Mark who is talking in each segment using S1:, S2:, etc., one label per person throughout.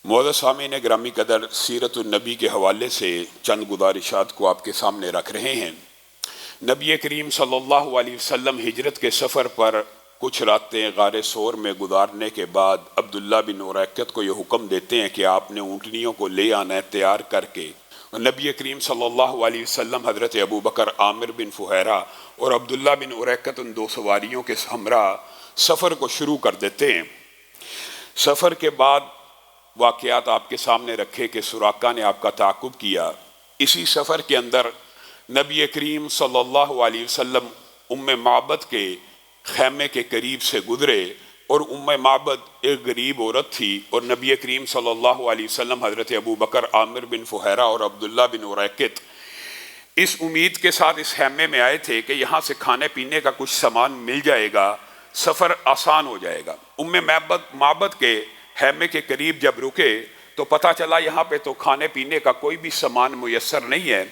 S1: معزز سامعین گرامی قدر، سیرت النبی کے حوالے سے چند گزارشات کو آپ کے سامنے رکھ رہے ہیں۔ نبی کریم صلی اللہ علیہ وسلم ہجرت کے سفر پر کچھ راتیں غار ثور میں گزارنے کے بعد عبداللہ بن اریکت کو یہ حکم دیتے ہیں کہ آپ نے اونٹنیوں کو لے آنا ہے تیار کر کے۔ نبی کریم صلی اللہ علیہ وسلم حضرت ابوبکر، عامر بن فہیرہ اور عبداللہ بن اریکت ان دو سواریوں کے ہمراہ سفر کو شروع کر دیتے ہیں۔ سفر کے بعد واقعات آپ کے سامنے رکھے کہ سراقہ نے آپ کا تعاقب کیا۔ اسی سفر کے اندر نبی کریم صلی اللہ علیہ وسلم ام معبد کے خیمے کے قریب سے گزرے، اور ام معبد ایک غریب عورت تھی، اور نبی کریم صلی اللہ علیہ وسلم حضرت ابوبکر، عامر بن فہیرہ اور عبداللہ بن اریکت اس امید کے ساتھ اس خیمے میں آئے تھے کہ یہاں سے کھانے پینے کا کچھ سامان مل جائے گا، سفر آسان ہو جائے گا۔ ام معبد کے خیمے کے قریب جب رکے تو پتہ چلا یہاں پہ تو کھانے پینے کا کوئی بھی سامان میسر نہیں ہے۔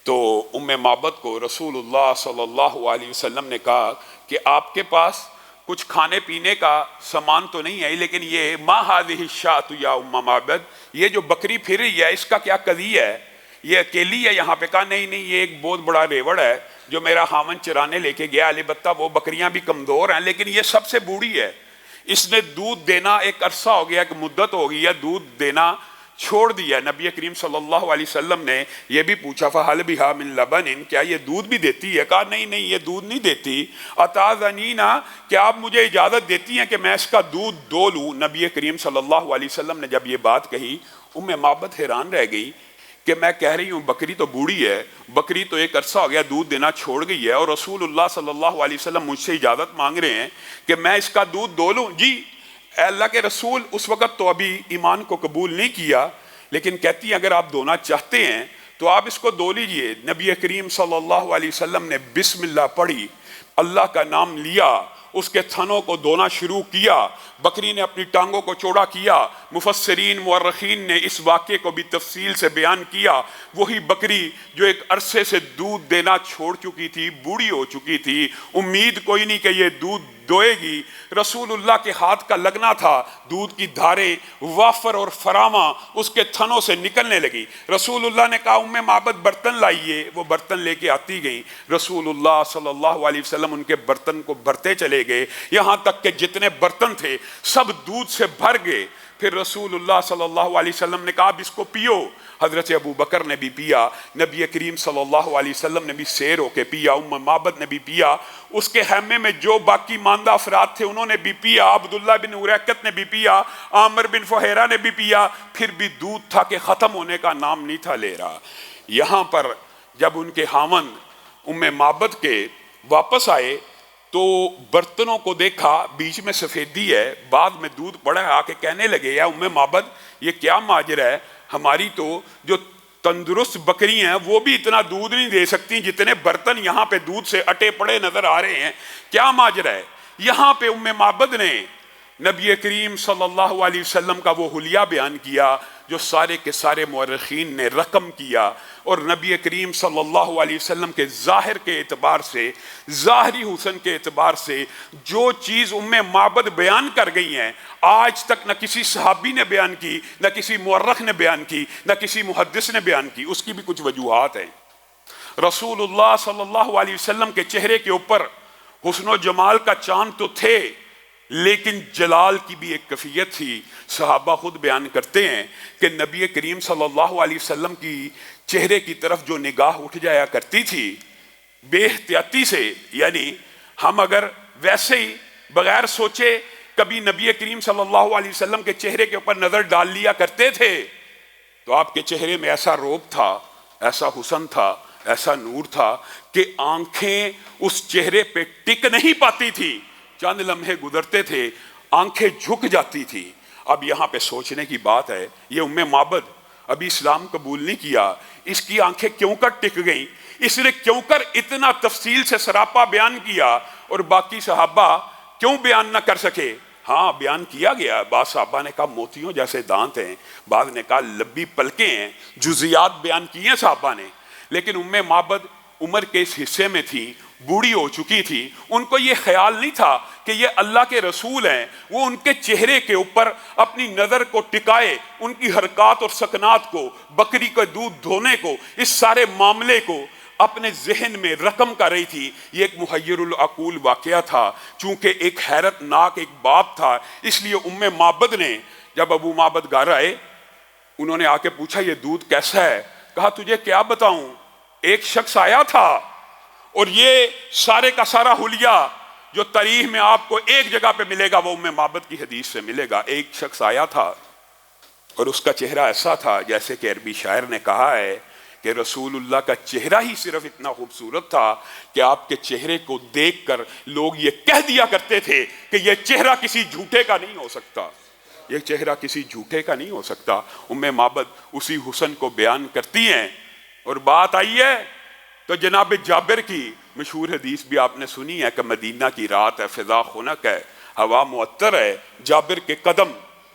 S1: تو ام معبد کو رسول اللہ صلی اللہ علیہ وسلم نے کہا کہ آپ کے پاس کچھ کھانے پینے کا سامان تو نہیں ہے، لیکن یہ ما هذه الشاة یا ام معبد، یہ جو بکری پھر رہی ہے اس کا کیا قضیہ ہے؟ یہ اکیلی ہے یہاں پہ؟ کہا نہیں، یہ ایک بہت بڑا ریوڑ ہے جو میرا خاوند چرانے لے کے گیا، البتہ وہ بکریاں بھی کمزور ہیں، لیکن یہ سب سے بوڑھی ہے، اس نے دودھ دینا ایک عرصہ ہو گیا، ایک مدت ہو گئی ہے، دودھ دینا چھوڑ دیا۔ نبی کریم صلی اللہ علیہ وسلم نے یہ بھی پوچھا فَهَلْ بِهَا مِن لَبَنٍ، کیا یہ دودھ بھی دیتی ہے؟ کہا نہیں، یہ دودھ نہیں دیتی۔ اَتَأْذَنِينَ، کیا آپ مجھے اجازت دیتی ہیں کہ میں اس کا دودھ دو لوں؟ نبی کریم صلی اللہ علیہ وسلم نے جب یہ بات کہی، ام معبد حیران رہ گئی کہ میں کہہ رہی ہوں بکری تو بوڑھی ہے، بکری تو ایک عرصہ ہو گیا دودھ دینا چھوڑ گئی ہے، اور رسول اللہ صلی اللہ علیہ وسلم مجھ سے اجازت مانگ رہے ہیں کہ میں اس کا دودھ دو لوں۔ جی اے اللہ کے رسول، اس وقت تو ابھی ایمان کو قبول نہیں کیا، لیکن کہتی ہیں اگر آپ دونا چاہتے ہیں تو آپ اس کو دو لیجئے۔ نبی کریم صلی اللہ علیہ وسلم نے بسم اللہ پڑھی، اللہ کا نام لیا، اس کے تھنوں کو دونا شروع کیا، بکری نے اپنی ٹانگوں کو چوڑا کیا۔ مفسرین مورخین نے اس واقعے کو بھی تفصیل سے بیان کیا۔ وہی بکری جو ایک عرصے سے دودھ دینا چھوڑ چکی تھی، بوڑھی ہو چکی تھی، امید کوئی نہیں کہ یہ دودھ دوئے گی، رسول اللہ کے ہاتھ کا لگنا تھا، دودھ کی دھاریں وافر اور فراواں اس کے تھنوں سے نکلنے لگی۔ رسول اللہ نے کہا ام معبد برتن لائیے، وہ برتن لے کے آتی گئیں۔ رسول اللہ صلی اللہ علیہ وسلم ان کے برتن کو بھرتے چلے گئے، یہاں تک کہ جتنے برتن تھے سب دودھ سے بھر گئے۔ پھر رسول اللہ صلی اللہ علیہ وسلم نے کہا اب اس کو پیو۔ حضرت ابوبکر نے بھی پیا، نبی کریم صلی اللہ علیہ وسلم نے بھی سیر ہو کے پیا، ام معبد نے بھی پیا، اس کے خیمے میں جو باقی ماندہ افراد تھے انہوں نے بھی پیا، عبداللہ بن اریکت نے بھی پیا، عامر بن فہیرہ نے بھی پیا، پھر بھی دودھ تھا کہ ختم ہونے کا نام نہیں تھا لے رہا۔ یہاں پر جب ان کے خاوند ام معبد کے واپس آئے تو برتنوں کو دیکھا، بیچ میں سفیدی ہے، بعد میں دودھ پڑا ہے، آ کے کہنے لگے یا ام معبد یہ کیا ماجرا ہے؟ ہماری تو جو تندرست بکری ہیں وہ بھی اتنا دودھ نہیں دے سکتی جتنے برتن یہاں پہ دودھ سے اٹے پڑے نظر آ رہے ہیں، کیا ماجرا ہے؟ یہاں پہ ام معبد نے نبی کریم صلی اللہ علیہ وسلم کا وہ حلیہ بیان کیا جو سارے کے سارے مورخین نے رقم کیا، اور نبی کریم صلی اللہ علیہ وسلم کے ظاہر کے اعتبار سے، ظاہری حسن کے اعتبار سے جو چیز ام معبد بیان کر گئی ہیں آج تک نہ کسی صحابی نے بیان کی، نہ کسی مورخ نے بیان کی، نہ کسی محدث نے بیان کی۔ اس کی بھی کچھ وجوہات ہیں۔ رسول اللہ صلی اللہ علیہ وسلم کے چہرے کے اوپر حسن و جمال کا چاند تو تھے، لیکن جلال کی بھی ایک کیفیت تھی۔ صحابہ خود بیان کرتے ہیں کہ نبی کریم صلی اللہ علیہ وسلم کی چہرے کی طرف جو نگاہ اٹھ جایا کرتی تھی بے احتیاطی سے، یعنی ہم اگر ویسے ہی بغیر سوچے کبھی نبی کریم صلی اللہ علیہ وسلم کے چہرے کے اوپر نظر ڈال لیا کرتے تھے تو آپ کے چہرے میں ایسا روب تھا، ایسا حسن تھا، ایسا نور تھا کہ آنکھیں اس چہرے پہ ٹک نہیں پاتی تھی، چند لمحے گزرتے تھے آنکھیں جھک جاتی تھی۔ اب یہاں پہ سوچنے کی بات ہے، یہ ام معبد ابھی اسلام قبول نہیں کیا، اس کی آنکھیں کیوں کر ٹک گئیں؟ اس نے کیوں کر اتنا تفصیل سے سراپا بیان کیا اور باقی صحابہ کیوں بیان نہ کر سکے؟ ہاں بیان کیا گیا، بعض صحابہ نے کہا موتیوں جیسے دانت ہیں، بعض نے کہا لبی پلکیں ہیں، جزیات بیان کی ہیں صحابہ نے، لیکن ام معبد عمر کے اس حصے میں تھی، بوڑھی ہو چکی تھی، ان کو یہ خیال نہیں تھا کہ یہ اللہ کے رسول ہیں، وہ ان کے چہرے کے اوپر اپنی نظر کو ٹکائے، ان کی حرکات اور سکنات کو، بکری کا دودھ دھونے کو، اس سارے معاملے کو اپنے ذہن میں رقم کر رہی تھی۔ یہ ایک محیر العقول واقعہ تھا، چونکہ ایک حیرت ناک ایک باپ تھا، اس لیے ام معبد نے جب ابو معبد گھر آئے، انہوں نے آ کے پوچھا یہ دودھ کیسا ہے؟ کہا تجھے کیا بتاؤں، ایک شخص آیا تھا اور یہ سارے کا سارا حلیہ جو تاریخ میں آپ کو ایک جگہ پہ ملے گا وہ ام معبد کی حدیث سے ملے گا۔ ایک شخص آیا تھا اور اس کا چہرہ ایسا تھا جیسے کہ عربی شاعر نے کہا ہے کہ رسول اللہ کا چہرہ ہی صرف اتنا خوبصورت تھا کہ آپ کے چہرے کو دیکھ کر لوگ یہ کہہ دیا کرتے تھے کہ یہ چہرہ کسی جھوٹے کا نہیں ہو سکتا، یہ چہرہ کسی جھوٹے کا نہیں ہو سکتا۔ ام معبد اسی حسن کو بیان کرتی ہیں، اور بات آئی ہے تو جناب جابر کی مشہور حدیث بھی آپ نے سنی ہے کہ مدینہ کی رات ہے، فضا خنک ہے، ہوا معطر ہے، جابر کے قدم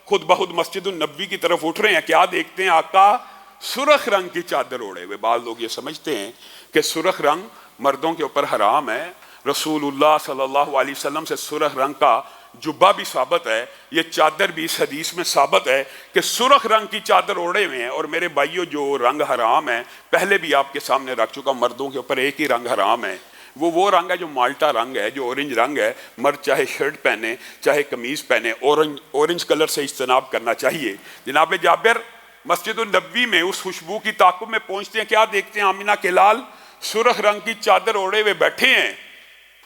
S1: خود بخود مسجد النبوی کی طرف اٹھ رہے ہیں، کیا دیکھتے ہیں؟ آقا سرخ رنگ کی چادر اوڑے ہوئے۔ بعض لوگ یہ سمجھتے ہیں کہ سرخ رنگ مردوں کے اوپر حرام ہے، رسول اللہ صلی اللہ علیہ وسلم سے سرخ رنگ کا جبہ بھی ثابت ہے، یہ چادر بھی اس حدیث میں ثابت ہے کہ سرخ رنگ کی چادر اوڑے ہوئے ہیں۔ اور میرے بھائیوں، جو رنگ حرام ہے پہلے بھی آپ کے سامنے رکھ چکا، مردوں کے اوپر ایک ہی رنگ حرام ہے، وہ رنگ ہے جو مالٹا رنگ ہے، جو اورنج رنگ ہے۔ مرد چاہے شرٹ پہنے چاہے قمیض پہنے، اورنج کلر سے اجتناب کرنا چاہیے۔ جناب جابر مسجد النبوی میں اس خوشبو کی تعاقب میں پہنچتے ہیں، کیا دیکھتے ہیں؟ آمینہ کے لال سرخ رنگ کی چادر اوڑے ہوئے بیٹھے ہیں۔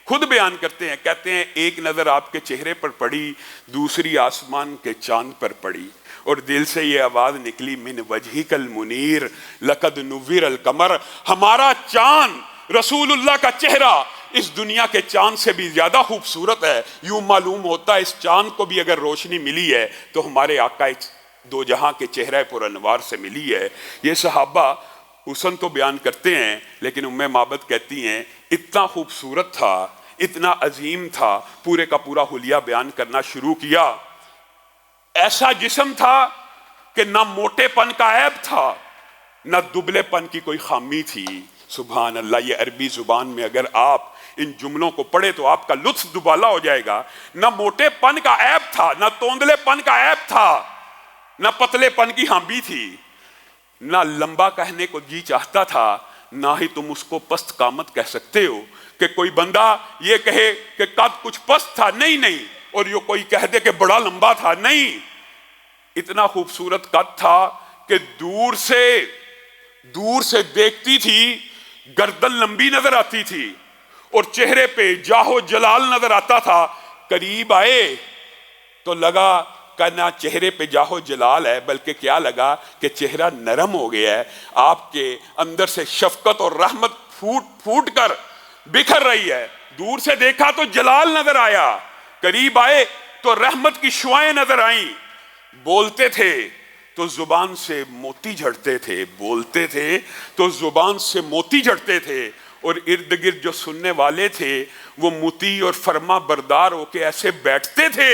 S1: خود بیان کرتے ہیں، کہتے ہیں ایک نظر آپ کے چہرے پر پڑی، دوسری آسمان کے چاند پر پڑی، اور دل سے یہ آواز نکلی، من وجہک المنیر لقد نور القمر، ہمارا چاند رسول اللہ کا چہرہ اس دنیا کے چاند سے بھی زیادہ خوبصورت ہے۔ یوں معلوم ہوتا ہے اس چاند کو بھی اگر روشنی ملی ہے تو ہمارے آقا دو جہاں کے چہرہ پر انوار سے ملی ہے۔ یہ صحابہ حسن تو بیان کرتے ہیں، لیکن ام معبد کہتی ہیں اتنا خوبصورت تھا، اتنا عظیم تھا، پورے کا پورا حلیہ بیان کرنا شروع کیا۔ ایسا جسم تھا کہ نہ موٹے پن کا عیب تھا، نہ دبلے پن کی کوئی خامی تھی۔ سبحان اللہ، یہ عربی زبان میں اگر آپ ان جملوں کو پڑھے تو آپ کا لطف دوبالا ہو جائے گا۔ نہ موٹے پن کا عیب تھا، نہ توندلے پن کا عیب تھا، نہ پتلے پن کی خامی تھی، نہ لمبا کہنے کو جی چاہتا تھا، نہ ہی تم اس کو پست قامت کہہ سکتے ہو کہ کوئی بندہ یہ کہے کہ قد کچھ پست تھا، نہیں، اور یہ کوئی کہہ دے کہ بڑا لمبا تھا، نہیں۔ اتنا خوبصورت قد تھا کہ دور سے دیکھتی تھی گردن لمبی نظر آتی تھی اور چہرے پہ جاہو جلال نظر آتا تھا۔ قریب آئے تو لگا کہ نہ چہرے پہ جاہو جلال ہے، بلکہ کیا لگا کہ چہرہ نرم ہو گیا ہے، آپ کے اندر سے شفقت اور رحمت پھوٹ کر بکھر رہی ہے۔ دور سے دیکھا تو جلال نظر آیا، قریب آئے تو رحمت کی شعائیں نظر آئیں۔ بولتے تھے تو زبان سے موتی جھڑتے تھے، بولتے تھے تو زبان سے موتی جھڑتے تھے، اور ارد گرد جو سننے والے تھے وہ مطیع اور فرما بردار ہو کے ایسے بیٹھتے تھے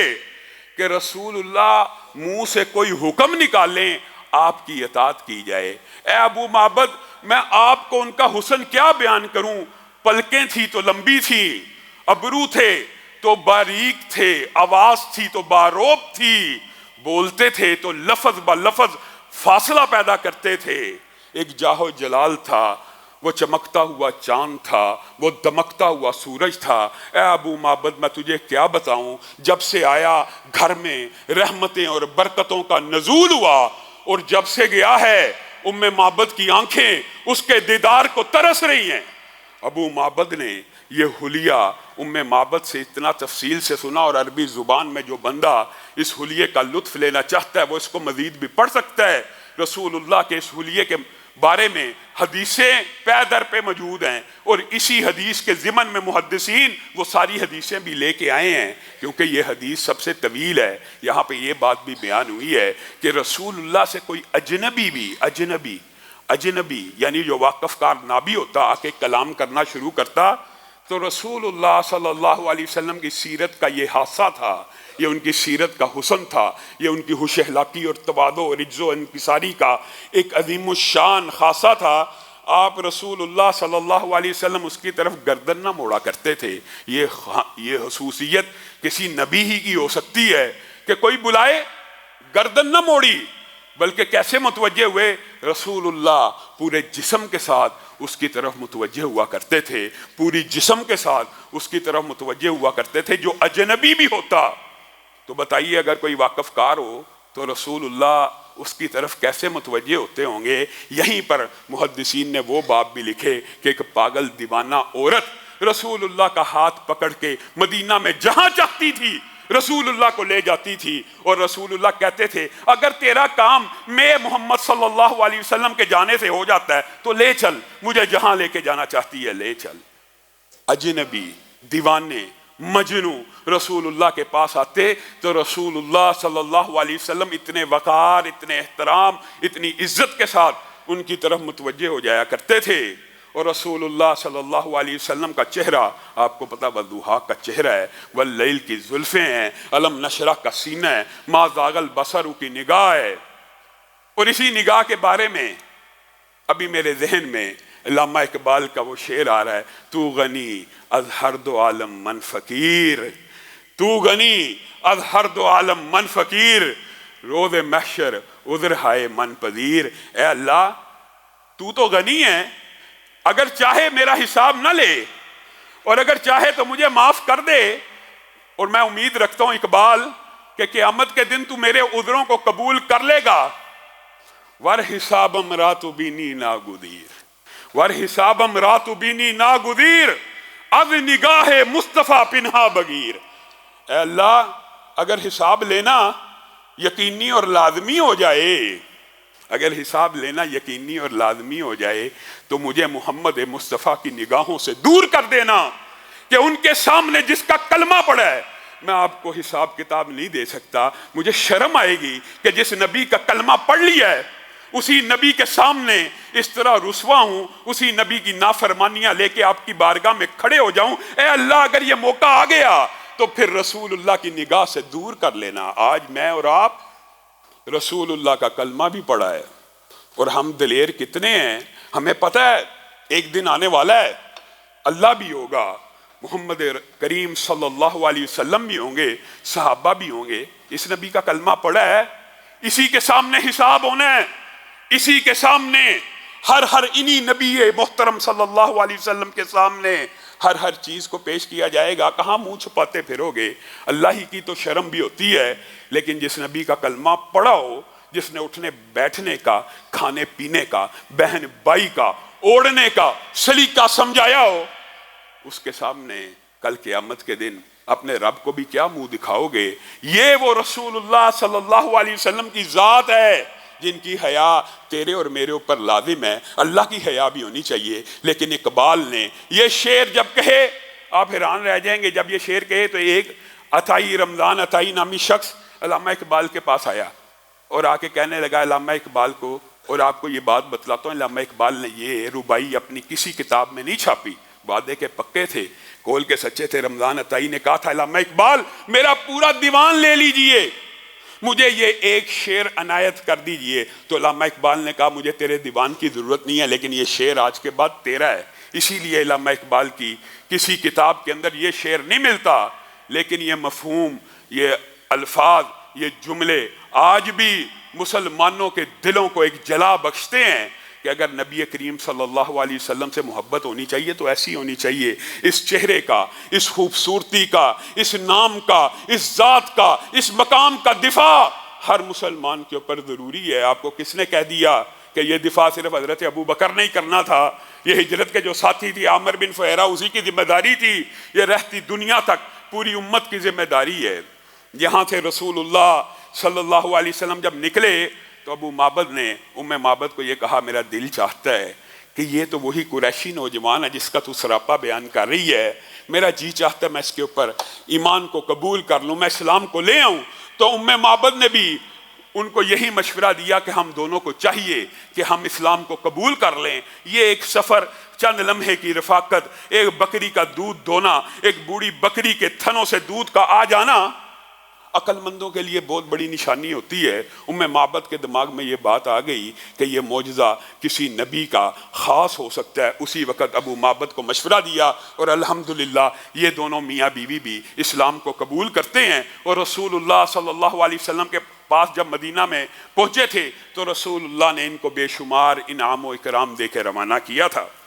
S1: کہ رسول اللہ منہ سے کوئی حکم نکالیں آپ کی اطاعت کی جائے۔ اے ابو معبد، میں آپ کو ان کا حسن کیا بیان کروں؟ پلکیں تھی تو لمبی تھی، ابرو تھے تو باریک تھے، آواز تھی تو باروب تھی، بولتے تھے تو لفظ با لفظ فاصلہ پیدا کرتے تھے۔ ایک جاہو جلال تھا، وہ چمکتا ہوا چاند تھا، وہ دمکتا ہوا سورج تھا۔ اے ابو معبد، میں تجھے کیا بتاؤں، جب سے آیا گھر میں رحمتیں اور برکتوں کا نزول ہوا، اور جب سے گیا ہے ام معبد کی آنکھیں اس کے دیدار کو ترس رہی ہیں۔ ابو معبد نے یہ حلیہ ام معبد سے اتنا تفصیل سے سنا، اور عربی زبان میں جو بندہ اس حلیے کا لطف لینا چاہتا ہے وہ اس کو مزید بھی پڑھ سکتا ہے۔ رسول اللہ کے اس حلیے کے بارے میں حدیثیں پے در پہ موجود ہیں، اور اسی حدیث کے ضمن میں محدثین وہ ساری حدیثیں بھی لے کے آئے ہیں، کیونکہ یہ حدیث سب سے طویل ہے۔ یہاں پہ یہ بات بھی بیان ہوئی ہے کہ رسول اللہ سے کوئی اجنبی یعنی جو واقف کار نہ بھی ہوتا آ کے کلام کرنا شروع کرتا، تو رسول اللہ صلی اللہ علیہ وسلم کی سیرت کا یہ حادثہ تھا، یہ ان کی سیرت کا حسن تھا، یہ ان کی ہوش اخلاقی اور تواضع اور عجز و انکساری کا ایک عظیم الشان خاصہ تھا۔ آپ رسول اللہ صلی اللہ علیہ وسلم اس کی طرف گردن نہ موڑا کرتے تھے۔ یہ خصوصیت کسی نبی ہی کی ہو سکتی ہے کہ کوئی بلائے گردن نہ موڑی، بلکہ کیسے متوجہ ہوئے؟ رسول اللہ پورے جسم کے ساتھ اس کی طرف متوجہ ہوا کرتے تھے، پوری جسم کے ساتھ اس کی طرف متوجہ ہوا کرتے تھے۔ جو اجنبی بھی ہوتا تو بتائیے اگر کوئی واقف کار ہو تو رسول اللہ اس کی طرف کیسے متوجہ ہوتے ہوں گے۔ یہیں پر محدثین نے وہ باب بھی لکھے کہ ایک پاگل دیوانہ عورت رسول اللہ کا ہاتھ پکڑ کے مدینہ میں جہاں چاہتی تھی رسول اللہ کو لے جاتی تھی، اور رسول اللہ کہتے تھے اگر تیرا کام میں محمد صلی اللہ علیہ وسلم کے جانے سے ہو جاتا ہے تو لے چل، مجھے جہاں لے کے جانا چاہتی ہے لے چل۔ اجنبی، دیوانے، مجنوں رسول اللہ کے پاس آتے تو رسول اللہ صلی اللہ علیہ وسلم اتنے وقار، اتنے احترام، اتنی عزت کے ساتھ ان کی طرف متوجہ ہو جایا کرتے تھے۔ اور رسول اللہ صلی اللہ علیہ وسلم کا چہرہ آپ کو پتا والضحیٰ کا چہرہ ہے، واللیل کی زلفیں ہیں، علم نشرہ کا سینہ ہے، ما زاغ البصر کی نگاہ ہے۔ اور اسی نگاہ کے بارے میں ابھی میرے ذہن میں علامہ اقبال کا وہ شعر آ رہا ہے، تو غنی از ہر دو عالم من فقیر، تو غنی از ہر دو عالم من فقیر، روز محشر عذر ہائے من پذیر۔ اے اللہ تو تو غنی ہے، اگر چاہے میرا حساب نہ لے اور اگر چاہے تو مجھے معاف کر دے، اور میں امید رکھتا ہوں اقبال کہ قیامت کے دن تو میرے عذروں کو قبول کر لے گا۔ ور حسابم رات بینی ناگزیر، ور حسابم رات بینی ناگزیر، از نگاہ مصطفیٰ پنہا بگیر۔ اے اللہ اگر حساب لینا یقینی اور لازمی ہو جائے، اگر حساب لینا یقینی اور لازمی ہو جائے تو مجھے محمد مصطفیٰ کی نگاہوں سے دور کر دینا، کہ ان کے سامنے جس کا کلمہ پڑا ہے میں آپ کو حساب کتاب نہیں دے سکتا۔ مجھے شرم آئے گی کہ جس نبی کا کلمہ پڑھ لیا ہے اسی نبی کے سامنے اس طرح رسوا ہوں، اسی نبی کی نافرمانیاں لے کے آپ کی بارگاہ میں کھڑے ہو جاؤں۔ اے اللہ اگر یہ موقع آ گیا تو پھر رسول اللہ کی نگاہ سے دور کر لینا۔ آج میں اور آپ رسول اللہ کا کلمہ بھی پڑھا ہے اور ہم دلیر کتنے ہیں، ہمیں پتہ ہے ایک دن آنے والا ہے، اللہ بھی ہوگا، محمد کریم صلی اللہ علیہ وسلم بھی ہوں گے، صحابہ بھی ہوں گے۔ اس نبی کا کلمہ پڑھا ہے، اسی کے سامنے حساب ہونا ہے، اسی کے سامنے ہر انہی نبی محترم صلی اللہ علیہ وسلم کے سامنے ہر چیز کو پیش کیا جائے گا۔ کہاں منہ چھپاتے پھرو گے؟ اللہ ہی کی تو شرم بھی ہوتی ہے، لیکن جس نبی کا کلمہ پڑھا ہو، جس نے اٹھنے بیٹھنے کا، کھانے پینے کا، بہن بھائی کا، اوڑھنے کا سلیقہ سمجھایا ہو، اس کے سامنے کل قیامت کے دن اپنے رب کو بھی کیا منہ دکھاؤ گے؟ یہ وہ رسول اللہ صلی اللہ علیہ وسلم کی ذات ہے جن کی حیا تیرے اور میرے اوپر لازم ہے۔ اللہ کی حیا بھی ہونی چاہیے۔ لیکن اقبال نے یہ شعر جب کہے، آپ حیران رہ جائیں گے، جب یہ شعر کہے تو ایک عطائی، رمضان عطائی نامی شخص علامہ اقبال کے پاس آیا اور آ کے کہنے لگا علامہ اقبال کو، اور آپ کو یہ بات بتلاتا ہوں، علامہ اقبال نے یہ ربائی اپنی کسی کتاب میں نہیں چھاپی، وعدے کے پکے تھے، کول کے سچے تھے۔ رمضان عطائی نے کہا تھا علامہ اقبال میرا پورا دیوان لے لیجئے، مجھے یہ ایک شعر عنایت کر دیجئے۔ تو علامہ اقبال نے کہا مجھے تیرے دیوان کی ضرورت نہیں ہے، لیکن یہ شعر آج کے بعد تیرا ہے۔ اسی لیے علامہ اقبال کی کسی کتاب کے اندر یہ شعر نہیں ملتا، لیکن یہ مفہوم، یہ الفاظ، یہ جملے آج بھی مسلمانوں کے دلوں کو ایک جلا بخشتے ہیں کہ اگر نبی کریم صلی اللہ علیہ وسلم سے محبت ہونی چاہیے تو ایسی ہونی چاہیے۔ اس چہرے کا، اس خوبصورتی کا، اس نام کا، اس ذات کا، اس مقام کا دفاع ہر مسلمان کے اوپر ضروری ہے۔ آپ کو کس نے کہہ دیا کہ یہ دفاع صرف حضرت ابو بکر نہیں کرنا تھا؟ یہ ہجرت کے جو ساتھی تھی عامر بن فہرہ، اسی کی ذمہ داری تھی۔ یہ رہتی دنیا تک پوری امت کی ذمہ داری ہے۔ یہاں سے رسول اللہ صلی اللہ علیہ وسلم جب نکلے تو ابو معبد نے ام معبد کو یہ کہا میرا دل چاہتا ہے کہ یہ تو وہی قریشی نوجوان ہے جس کا تو سراپا بیان کر رہی ہے، میرا جی چاہتا ہے میں اس کے اوپر ایمان کو قبول کر لوں، میں اسلام کو لے آؤں۔ تو ام معبد نے بھی ان کو یہی مشورہ دیا کہ ہم دونوں کو چاہیے کہ ہم اسلام کو قبول کر لیں۔ یہ ایک سفر، چند لمحے کی رفاقت، ایک بکری کا دودھ دونا، ایک بوڑھی بکری کے تھنوں سے دودھ کا آ جانا، عقل مندوں کے لیے بہت بڑی نشانی ہوتی ہے۔ معبد کے دماغ میں یہ بات آ گئی کہ یہ معجزہ کسی نبی کا خاص ہو سکتا ہے۔ اسی وقت ابو معبد کو مشورہ دیا اور الحمدللہ یہ دونوں میاں بیوی بھی اسلام کو قبول کرتے ہیں، اور رسول اللہ صلی اللہ علیہ وسلم کے پاس جب مدینہ میں پہنچے تھے تو رسول اللہ نے ان کو بے شمار انعام و اکرام دے کے روانہ کیا تھا۔